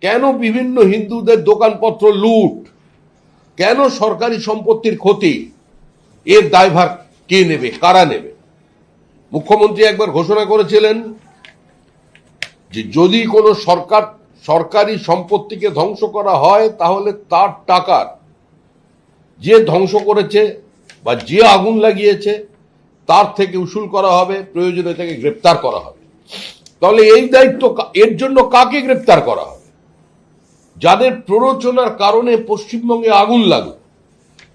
কেন বিভিন্ন হিন্দুদের দোকানপত্র লুট, কেন সরকারি সম্পত্তির ক্ষতি, এর দায়ভার কে নেবে, কারা নেবে? মুখ্যমন্ত্রী একবার ঘোষণা করেছিলেন যে যদি কোনো সরকারি সম্পত্তিকে ধ্বংস করা হয় তাহলে তার টাকার যে ধ্বংস করেছে বা যে আগুন লাগিয়েছে তার থেকে উসুল করা হবে, প্রয়োজনে তাকে গ্রেপ্তার করা হবে। তাহলে এই দায়িত্ব এর জন্য কাকে গ্রেপ্তার করা হবে? যাদের প্ররোচনার কারণে পশ্চিমবঙ্গে আগুন লাগলো,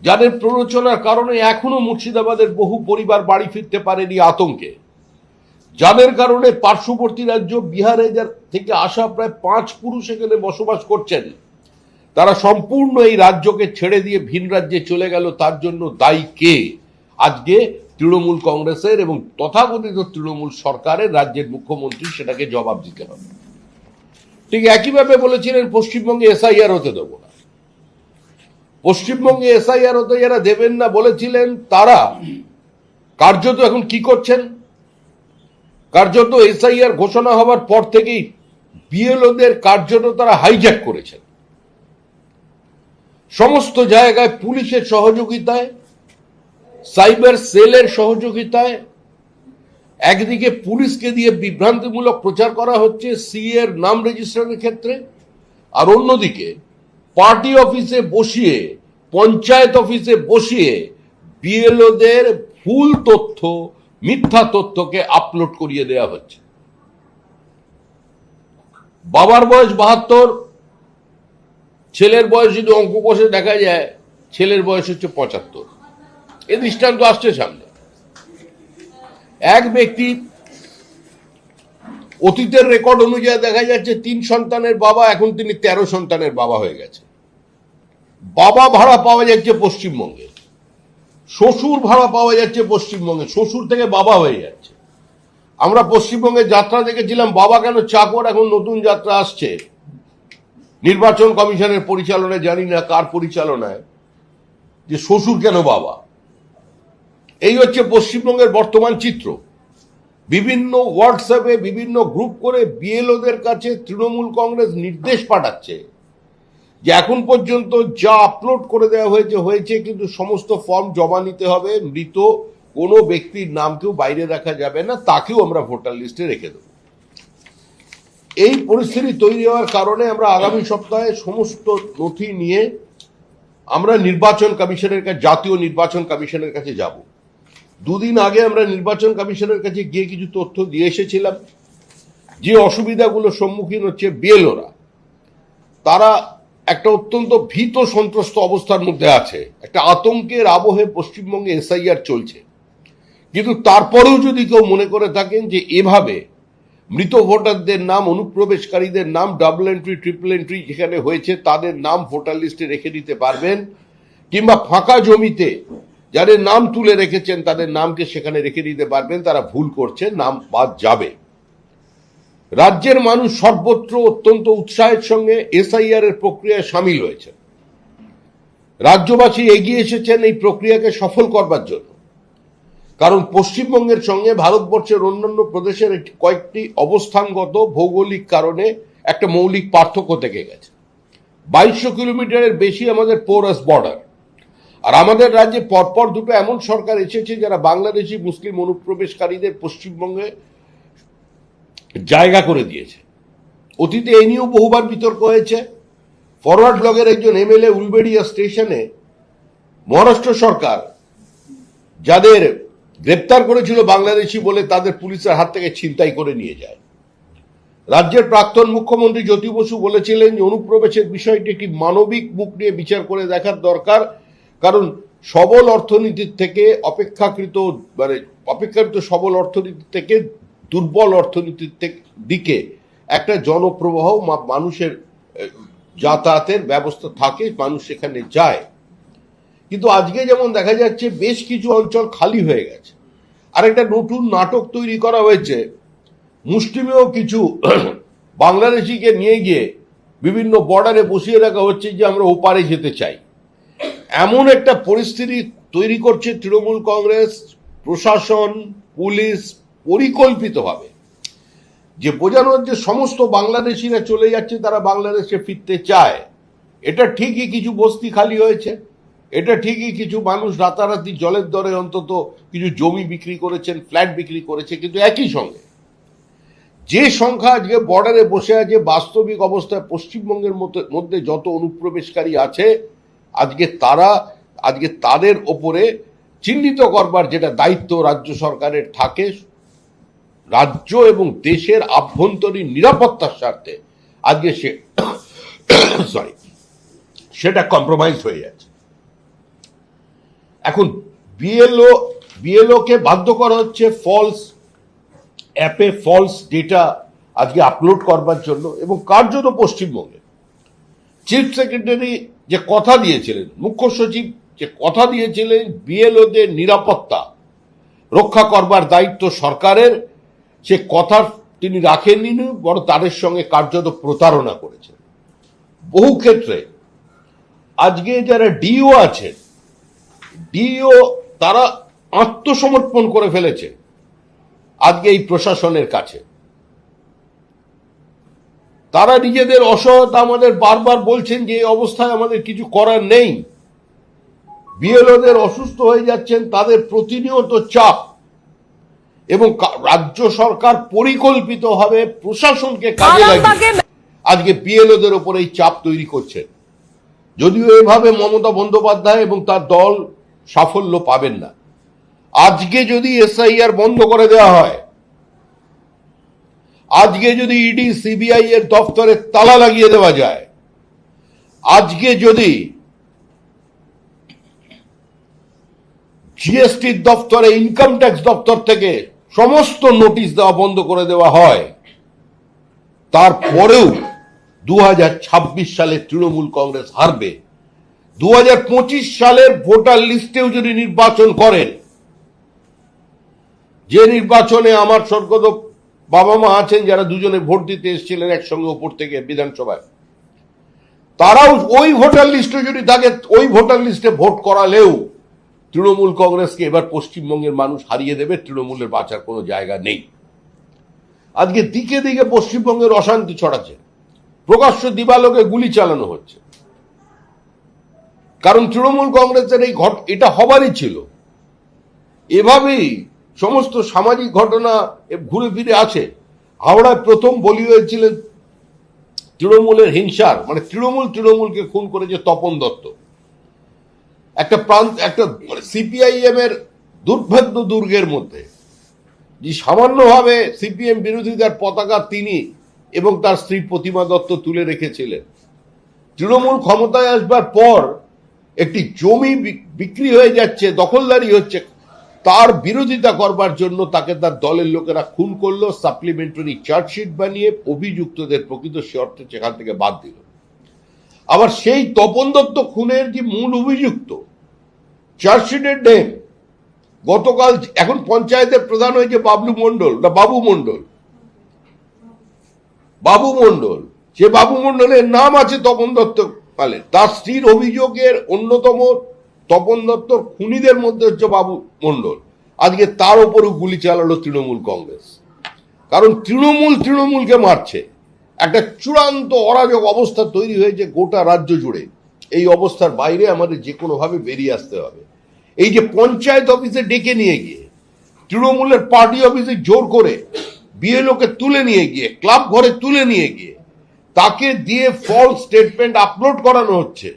যাদের প্ররোচনার কারণে এখনো মুর্শিদাবাদের বহু পরিবার বাড়ি ফিরতে পারেনি আতঙ্কে, যাদের কারণে পার্শ্ববর্তী রাজ্য বিহারে থেকে আসা প্রায় 5 পুরুষ এখানে বসবাস করছেন, তারা সম্পূর্ণ এই রাজ্যকে ছেড়ে দিয়ে ভিন রাজ্যে চলে গেল, তার জন্য দায়ী কে? আজকে তৃণমূল কংগ্রেসের এবং তথাকথিত তৃণমূল সরকারের রাজ্যের মুখ্যমন্ত্রী সেটাকে জবাব দিতে হবে। ঠিক একইভাবে বলেছিলেন পশ্চিমবঙ্গে এসআইআর হতে দেব না। পশ্চিমবঙ্গে এসআইআর হতে যারা দেবেন না বলেছিলেন, তারা কার্যত এখন কি করছেন? কার্যত এসআইআর ঘোষণা হওয়ার পর থেকেই বিএলওদের কার্যত তারা হাইজ্যাক করেছেন। সমস্ত জায়গায় পুলিশের সহযোগিতায়, সাইবার সেলের সহযোগিতায় একদিকে পুলিশকে দিয়ে বিভ্রান্তিমূলক প্রচার করা হচ্ছে সিএ এর নাম রেজিস্ট্রেশনের ক্ষেত্রে, আর অন্যদিকে পার্টি অফিসে বসিয়ে, পঞ্চায়েত অফিসে বসিয়ে বিএলওদের ভুল তথ্য, মিথ্যা তথ্যকে আপলোড করিয়ে দেওয়া হচ্ছে। বাবার বয়স 72, ছেলের বয়স যদি অঙ্ক কষে দেখা যায় ছেলের বয়স হচ্ছে 75। এই দৃষ্টান্ত আসছে সামনে। এক ব্যক্তি অতীতের রেকর্ড অনুযায়ী দেখা যাচ্ছে 3 সন্তানের বাবা, এখন তিনি 13 সন্তানের বাবা হয়ে গেছে। বাবা ভাড়া পাওয়া যাচ্ছে পশ্চিমবঙ্গে, শ্বশুর ভাড়া পাওয়া যাচ্ছে পশ্চিমবঙ্গে, শ্বশুর থেকে বাবা হয়ে যাচ্ছে। আমরা পশ্চিমবঙ্গে যাত্রা দেখেছিলাম বাবা কেন চাকর, এখন নতুন যাত্রা আসছে নির্বাচন কমিশনের পরিচালনায়, জানি না কার পরিচালনায়, যে শ্বশুর কেন বাবা। এই হচ্ছে পশ্চিমবঙ্গের বর্তমান চিত্র। বিভিন্ন হোয়াটসঅ্যাপে বিভিন্ন গ্রুপ করে বিএলওদের কাছে তৃণমূল কংগ্রেস নির্দেশ পাঠাচ্ছে যে এখন পর্যন্ত যা আপলোড করে দেওয়া হয়েছে, কিন্তু সমস্ত ফর্ম জমা নিতে হবে, মৃত কোনো ব্যক্তির নামকেও বাইরে রাখা যাবে না, তাকেও আমরা ভোটার লিস্টে রেখে দেব। এই পরিস্থিতি তৈরি হওয়ার কারণে আমরা আগামী সপ্তাহে সমস্ত নথি নিয়ে আমরা নির্বাচন কমিশনের কাছে, জাতীয় নির্বাচন কমিশনের কাছে যাব। 2 দিন আগে আমরা নির্বাচন কমিশনের কাছে গিয়ে কিছু তথ্য দিয়ে এসেছিলাম। যে অসুবিধাগুলো সম্মুখীন হচ্ছে বিএলওরা, তারা একটা অত্যন্ত ভীত সন্ত্রস্ত অবস্থার মধ্যে আছে, একটা আতঙ্কের আবহে পশ্চিমবঙ্গে এসআইআর চলছে। কিন্তু তারপরেও যদি কেউ মনে করে থাকেন যে এভাবে মৃত ভোটারদের নাম, অনুপ্রবেশকারীদের নাম, ডাবল এন্ট্রি, ট্রিপল এন্ট্রি যেখানে হয়েছে তাদের নাম ভোটার লিস্টে রেখে দিতে পারবেন, কিংবা ফাঁকা জমিতে যাদের নাম তুলে রেখেছেন তাদের নামকে সেখানে রেখে দিতে পারবেন, তারা ভুল করছে, নাম বাদ যাবে। রাজ্যের মানুষ সর্বত্র অত্যন্ত উৎসাহের সঙ্গে এসআইআর এর প্রক্রিয়ায় সামিল হয়েছে। রাজ্যবাসী এগিয়ে এসেছেন এই প্রক্রিয়াকে সফল করবার জন্য, কারণ পশ্চিমবঙ্গের সঙ্গে ভারতবর্ষের অন্যান্য প্রদেশের কয়েকটি অবস্থানগত ভৌগোলিক কারণে একটা মৌলিক পার্থক্য থেকে গেছে। 2200 কিলোমিটারের বেশি আমাদের পোরাস বর্ডার, আর আমাদের রাজ্যে পরপর দুটো এমন সরকার এসেছে যারা বাংলাদেশি মুসলিম অনুপ্রবেশকারীদের পশ্চিমবঙ্গে জায়গা করে দিয়েছে। অতীতে এই নিয়েও বহুবার বিতর্ক হয়েছে। ফরওয়ার্ড ব্লকের একজন এমএলএ উলবেড়িয়া স্টেশনে মহারাষ্ট্র সরকার যাদের গ্রেপ্তার করেছিল বাংলাদেশি বলে, তাদের পুলিশের হাত থেকে ছিনতাই করে নিয়ে যায়। রাজ্যের প্রাক্তন মুখ্যমন্ত্রী জ্যোতি বসু বলেছিলেন যে অনুপ্রবেশের বিষয়টি একটি মানবিক মুখ নিয়ে বিচার করে দেখার দরকার, কারণ সবল অর্থনীতির থেকে অপেক্ষাকৃত সবল অর্থনীতি থেকে দুর্বল অর্থনীতির দিকে একটা জনপ্রবাহ, মানুষের যাতায়াতের ব্যবস্থা থাকে, মানুষ সেখানে যায়। কিন্তু আজকে যেমন দেখা যাচ্ছে বেশ কিছু অঞ্চল খালি হয়ে গেছে। আর একটা নতুন নাটক তৈরি করা হয়েছে, মুসলিমেও কিছু বাংলাদেশিকে নিয়ে গিয়ে বিভিন্ন বর্ডারে বসিয়ে রাখা হচ্ছে যে আমরা ওপারে যেতে চাই। এমন একটা পরিস্থিতি তৈরি করছে তৃণমূল কংগ্রেস, প্রশাসন, পুলিশ পরিকল্পিতভাবে। যে বোঝানো যে সমস্ত বাংলাদেশিরা চলে যাচ্ছে, তারা বাংলাদেশে ফিরতে চায়। এটা ঠিকই কিছু বস্তি খালি হয়েছে, এটা ঠিকই কিছু মানুষ রাতারাতি জলের দরে অন্তত কিছু জমি বিক্রি করেছেন, ফ্ল্যাট বিক্রি করেছে, কিন্তু একই সঙ্গে যে সংখ্যা আজকে বর্ডারে বসে আছে, বাস্তবিক অবস্থায় পশ্চিমবঙ্গের মধ্যে যত অনুপ্রবেশকারী আছে, আজকে তাদের ওপরে চিহ্নিত করবার যেটা দায়িত্ব রাজ্য সরকারের থাকে, রাজ্য এবং দেশের আভ্যন্তরীণ নিরাপত্তার স্বার্থে আজকে সেটা কম্প্রোমাইজ হয়ে যাচ্ছে। এখন বিএলও কে বাধ্য করা হচ্ছে ফলস অ্যাপে ফলস ডেটা আজকে আপলোড করবার জন্য, এবং কার্যত পশ্চিমবঙ্গে চিফ সেক্রেটারি যে কথা দিয়েছিলেন, মুখ্য সচিব যে কথা দিয়েছিলেন বিএলওদের নিরাপত্তা রক্ষা করবার দায়িত্ব সরকারের, সে কথা তিনি রাখেননি, বরং তাদের সঙ্গে কার্যত প্রতারণা করেছেন। বহু ক্ষেত্রে আজকে যারা ডিও আছেন, ডিও তারা আত্মসমর্পণ করে ফেলেছে আজকে এই প্রশাসনের কাছে। তারা নিজেদের অসহায়তা আমাদের বারবার বলছেন যে এই অবস্থায় আমাদের কিছু করার নেই। বিএলওদের অসুস্থ হয়ে যাচ্ছেন, তাদের প্রতিনিয়ত চাপ, এবং রাজ্য সরকার পরিকল্পিতভাবে প্রশাসনকে কাজে লাগিয়ে আজকে বিএলওদের উপর এই চাপ তৈরি করছেন। যদিও এভাবে মমতা বন্দ্যোপাধ্যায় এবং তার দল সাফল্য পাবেন না। আজকে যদি এসআইআর বন্ধ করে দেওয়া হয়, আজকে যদি ইডি সিবিআই এর দপ্তরে তালা লাগিয়ে দেওয়া যায়, আজকে যদি জিএসটির দপ্তরে, ইনকাম ট্যাক্স দপ্তর থেকে সমস্ত নোটিশ দেওয়া বন্ধ করে দেওয়া হয়, তারপরেও 2026 সালে তৃণমূল কংগ্রেস হারবে। 2025 সালের ভোটার লিস্টেও যদি নির্বাচন করেন, যে নির্বাচনে আমার স্বর্গত বাবা মা আছেন যারা দুজনে ভোট দিতে এসেছিলেন একসঙ্গে ওপর থেকে বিধানসভায়, তারাও ওই ভোটার লিস্টে যদি থাকে, ওই ভোটার লিস্টে ভোট করালেও তৃণমূল কংগ্রেসকে এবার পশ্চিমবঙ্গের মানুষ হারিয়ে দেবে। তৃণমূলের বাঁচার কোনো জায়গা নেই। আজকে দিকে দিকে পশ্চিমবঙ্গের অশান্তি ছড়াচ্ছে, প্রকাশ্য দিবালোকে গুলি চালানো হচ্ছে, কারণ তৃণমূল কংগ্রেসের এটা হবারই ছিল। এভাবেই সমস্ত সামাজিক ঘটনা ঘুরে ফিরে আছে। হাওড়ায় প্রথম বলি হয়েছিলেন তৃণমূলের হিংসার, মানে তৃণমূলকে খুন করেছে তপন দত্ত। একটা সিপিআইএম এর দুর্ভেদ্য দুর্গের মধ্যে যে সামান্যভাবে সিপিএম বিরোধীদের পতাকা তিনি এবং তার স্ত্রী প্রতিমা দত্ত তুলে রেখেছিলেন। তৃণমূল ক্ষমতায় আসবার পর একটি জমি বিক্রি হয়ে যাচ্ছে, দখলদারি হচ্ছে, তার বিরোধিতা করবার জন্য তাকে তার দলের লোকেরা খুন করলো, সাপ্লিমেন্টারি চার্জশিট বানিয়ে অভিযুক্তদের প্রকৃত অর্থে সেখান থেকে বাদ দিল। আবার সেই তপন দত্ত খুনের যে মূল অভিযুক্ত, চার্জশিটের নেম গতকাল, এখন পঞ্চায়েতের প্রধান হয়েছে বাবু মণ্ডল, সে বাবু মণ্ডলের নাম আছে তপন দত্ত পালে। তার স্ত্রীর অভিযোগের অন্যতম তপন দত্তর খুনিদের মধ্যে হচ্ছে বাবু মণ্ডল। আজকে তার উপরও গুলি চালালো তৃণমূল কংগ্রেস, কারণ তৃণমূলকে মারছে। একটা চূড়ান্ত অরাজক অবস্থা তৈরি হয়েছে গোটা রাজ্য জুড়ে। এই অবস্থার বাইরে আমাদের যে কোনো ভাবে বেরিয়ে আসতে হবে। এই যে পঞ্চায়েত অফিসে ডেকে নিয়ে গিয়ে, তৃণমূলের পার্টি অফিসে জোর করে বিএলওকে তুলে নিয়ে গিয়ে, ক্লাব ঘরে তুলে নিয়ে গিয়ে তাকে দিয়ে ফলস স্টেটমেন্ট আপলোড করানো হচ্ছে,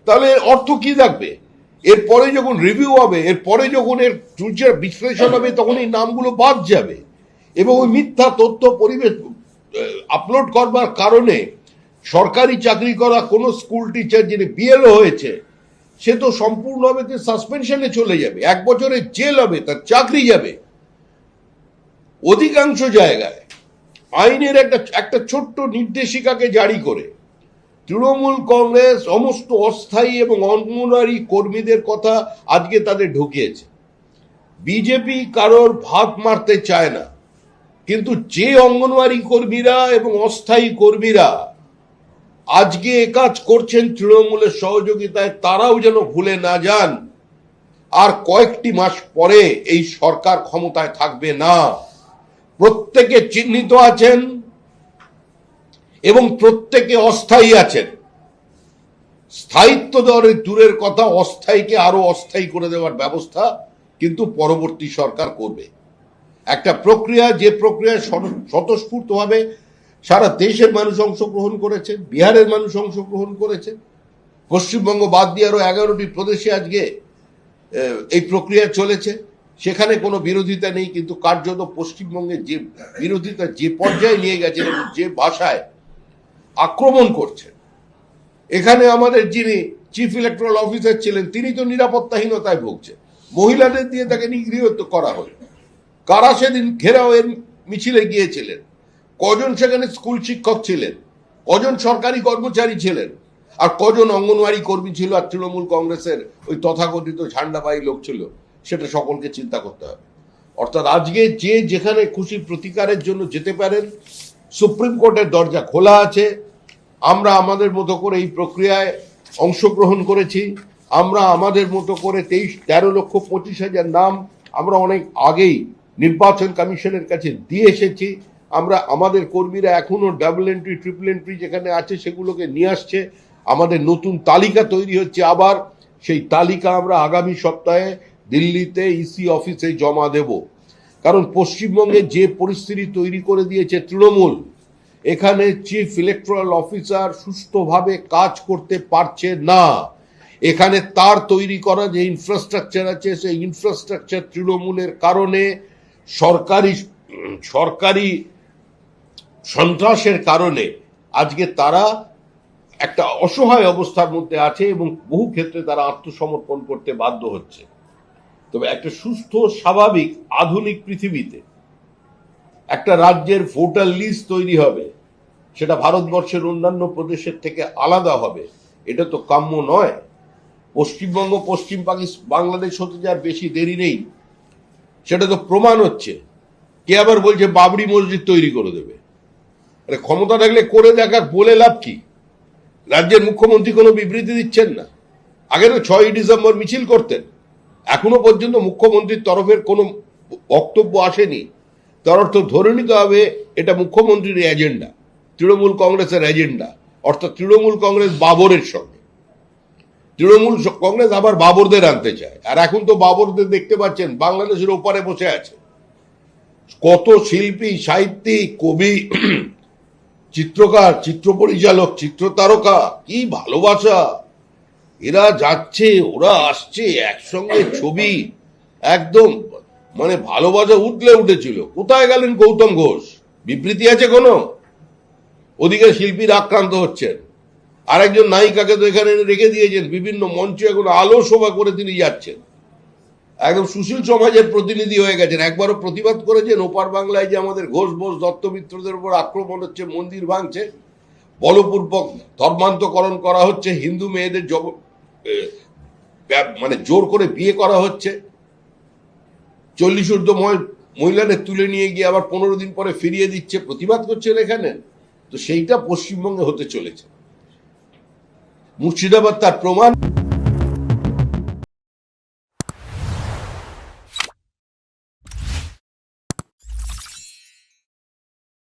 তাহলে এর অর্থ কি থাকবে? এরপরে যখন রিভিউ হবে, এরপরে যখন এর বিশ্লেষণ হবে, তখন এই নামগুলো বাদ যাবে, এবং ওই মিথ্যা তথ্য পরিবেশ আপলোড করবার কারণে সরকারি চাকরি করা কোনো স্কুল টিচার যিনি বিএলও হয়েছে, সে তো সম্পূর্ণভাবে সাসপেনশনে চলে যাবে, 1 বছরের জেল হবে, তার চাকরি যাবে। অধিকাংশ জায়গায় আইনের একটা ছোট্ট নির্দেশিকাকে জারি করে তৃণমূল কংগ্রেস সমস্ত অস্থায়ী এবং অঙ্গনওয়াড়ি কর্মীদের কথা আজকে তাদের ঢুকিয়েছে। বিজেপি কারোর ভাগ মারতে চায় না, কিন্তু যে অঙ্গনওয়াড়ি কর্মীরা এবং অস্থায়ী কর্মীরা আজকে কাজ করছেন তৃণমূলের সহযোগিতায়, তারাও যেন ভুলে না যান আর কয়েকটি মাস পরে এই সরকার ক্ষমতায় থাকবে না। প্রত্যেকে চিহ্নিত আছেন এবং প্রত্যেকে অস্থায়ী আছেন। স্থায়িত্ব দেওয়ার দূরের কথা, অস্থায়ীকে আরো অস্থায়ী করে দেওয়ার ব্যবস্থা কিন্তু পরবর্তী সরকার করবে। একটা প্রক্রিয়া, যে প্রক্রিয়া স্বতঃস্ফূর্তভাবে সারা দেশের মানুষ অংশগ্রহণ করেছে, বিহারের মানুষ অংশগ্রহণ করেছে, পশ্চিমবঙ্গ বাদ দিয়ে আরো 11টি প্রদেশে আজকে এই প্রক্রিয়া চলেছে। সেখানে কোনো বিরোধিতা নেই, কিন্তু কার্যত পশ্চিমবঙ্গে যে বিরোধিতা যে পর্যায়ে নিয়ে গেছেন এবং যে ভাষায় আক্রমণ করছেন, এখানে আমাদের যিনি চিফ ইলেকট্রাল অফিসার ছিলেন তিনি তো নিরাপত্তাহীনতায় ভুগছেন, মহিলাদের দিয়ে তাকে নিগৃহীত করা হল। কারা সেদিন ঘেরাওয়ের মিছিলে গিয়েছিলেন? কজন সেখানে স্কুল শিক্ষক ছিলেন? কজন সরকারি কর্মচারী ছিলেন? আর কজন অঙ্গনওয়াড়ি কর্মী ছিল? আর তৃণমূল কংগ্রেসের ওই তথাকথিত ঝান্ডাবাহী লোক ছিল? সেটা সকলকে চিন্তা করতে হবে। অর্থাৎ আজকে যে যেখানে খুশি প্রতিকারের জন্য যেতে পারেন, সুপ্রিম কোর্টের দরজা খোলা আছে। আমরা আমাদের মতো করে এই প্রক্রিয়ায় অংশগ্রহণ করেছি। আমরা আমাদের মতো করে 13,25,000 নাম আমরা অনেক আগেই নির্বাচন কমিশনের কাছে দিয়ে এসেছি। আমরা আমাদের কর্মীরা এখনো ডাবল এন্ট্রি, ট্রিপল এন্ট্রি যেখানে আছে সেগুলোকে নিয়ে আসছে। আমাদের নতুন তালিকা তৈরি হচ্ছে। আবার সেই তালিকা আমরা আগামী সপ্তাহে দিল্লিতে ইসি অফিসে জমা দেব। কারণ পশ্চিমবঙ্গে যে পরিস্থিতি তৈরি করে দিয়েছে তৃণমূল, এখানে চিফ ইলেকট্রাল অফিসার সুস্থভাবে কাজ করতে পারছে না। এখানে তার তৈরি করা যে ইনফ্রাস্ট্রাকচার আছে, সেই ইনফ্রাস্ট্রাকচার তৃণমূলের কারণে, সরকারি সন্ত্রাসের কারণে আজকে তারা একটা অসহায় অবস্থার মধ্যে আছে এবং বহু ক্ষেত্রে তারা আত্মসমর্পণ করতে বাধ্য হচ্ছে। তবে একটা সুস্থ, স্বাভাবিক, আধুনিক পৃথিবীতে একটা রাজ্যের ভোটার লিস্ট তৈরি হবে, সেটা ভারতবর্ষের অন্যান্য প্রদেশের থেকে আলাদা হবে, এটা তো কাম্য নয়। পশ্চিমবঙ্গ পশ্চিম বাংলাদেশ হতে যার বেশি দেরি নেই, সেটা তো প্রমাণ হচ্ছে। কে আবার বলছে বাবরি মসজিদ তৈরি করে দেবে? আরে ক্ষমতা থাকলে করে দেখা, বলে লাভ কি? রাজ্যের মুখ্যমন্ত্রী কোনো বিবৃতি দিচ্ছেন না। আগে তো 6ই ডিসেম্বর মিছিল করতেন, এখনো পর্যন্ত মুখ্যমন্ত্রীর তরফের কোনো বক্তব্য আসেনি। তার অর্থ ধরে নিতে হবে এটা মুখ্যমন্ত্রীর এজেন্ডা, তৃণমূল কংগ্রেসের এজেন্ডা। অর্থাৎ তৃণমূল কংগ্রেস বাবরের সঙ্গে, তৃণমূল কংগ্রেস আবার বাবরদের আনতে চায়। আর এখন তো বাবরদের দেখতে পাচ্ছেন বাংলাদেশের ওপারে বসে আছে। কত শিল্পী, সাহিত্যিক, কবি, চিত্রকার, চিত্র পরিচালক, চিত্র তারকা, কি ভালোবাসা! এরা যাচ্ছে, ওরা আসছে, একসঙ্গে ছবি, একদম মানে ভালোবাসা উঠলে উঠেছিল। কোথায় গেলেন গৌতম ঘোষ? বিবৃতি আছে কোনো? ওদিকে শিল্পীরা আক্রান্ত হচ্ছেন, আর একজন নায়িকাকে তো এখানে রেখে দিয়েছেন, বিভিন্ন মঞ্চে এখন আলো শোভা করে তিনি যাচ্ছেন, একদম সুশীল সমাজের প্রতিনিধি হয়ে গেছেন। একবারও প্রতিবাদ করেছেন ওপার বাংলায় যে আমাদের ঘোষ বোস দত্তমিত্রদের উপর আক্রমণ হচ্ছে, মন্দির ভাঙছে, বলপূর্বক ধর্মান্তকরণ করা হচ্ছে, হিন্দু মেয়েদের মানে জোর করে বিয়ে করা হচ্ছে, 40 ঊর্ধ্ব মহিলাদের তুলে নিয়ে গিয়ে আবার 15 দিন পরে ফিরিয়ে দিচ্ছে, প্রতিবাদ করছেন এখানে। তো সেইটা পশ্চিমবঙ্গে হতে চলেছে। মুর্শিদাবাদ তার প্রমাণ।